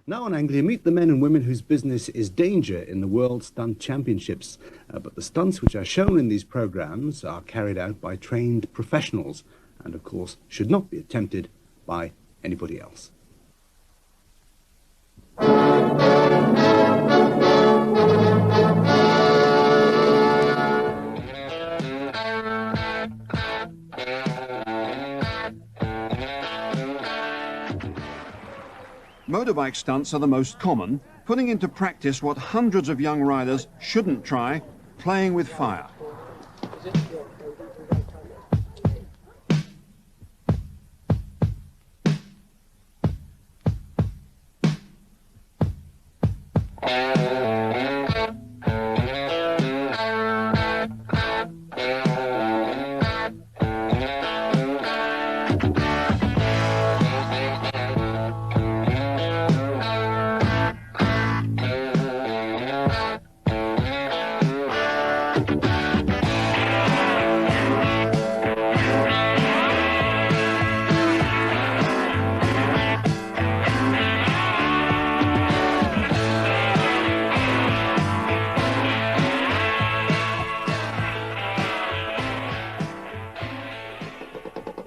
Now on Anglia, meet the men and women whose business is danger in the World Stunt Championships. But the stunts which are shown in these programs are carried out by trained professionals and, of course, should not be attempted by anybody else. Motorbike stunts are the most common, putting into practice what hundreds of young riders shouldn't try, playing with fire.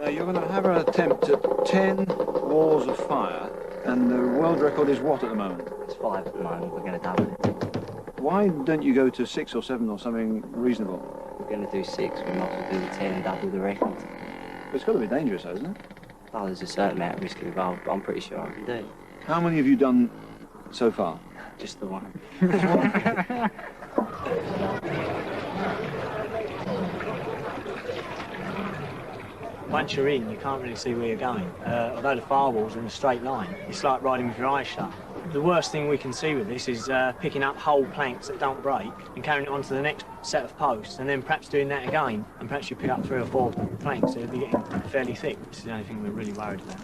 You're going to have an attempt at 10 walls of fire, and the world record is what at the moment? It's 5 at the moment. We're going to double it. Why don't you go to 6 or 7 or something reasonable? We're going to do 6. We might as well do the 10 and double the record. But it's got to be dangerous, though, isn't it? Oh, there's a certain amount of risk involved, but I'm pretty sure I can do it. How many have you done so far? Just the one. Once you're in, you can't really see where you're going. Although the firewalls are in a straight line, it's like riding with your eyes shut. The worst thing we can see with this is picking up whole planks that don't break and carrying it on to the next set of posts, and then perhaps doing that again, and perhaps you pick up 3 or 4 planks, so you'll be getting fairly thick, which is the only thing we're really worried about.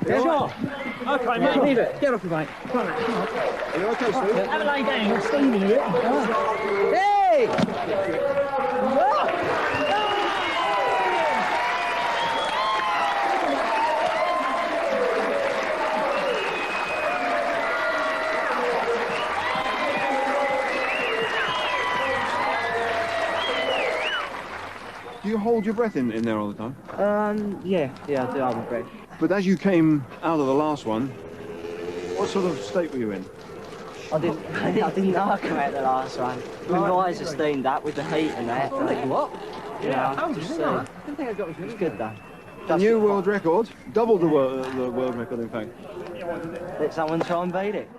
Sure. Okay, mate, leave it. Get off your bike. Come on, mate. Come on. Are you okay, Steve? Have a lay down. You're steaming a bit. Hey! Do you hold your breath in there all the time? Yeah, I do hold my breath. But as you came out of the last one, what sort of state were you in? I didn't know I come out the last one. My eyes are steamed up with the heat and that. What? Yeah, Didn't think I got it's good though. A new world record, double the world record in fact. Let someone try and beat it.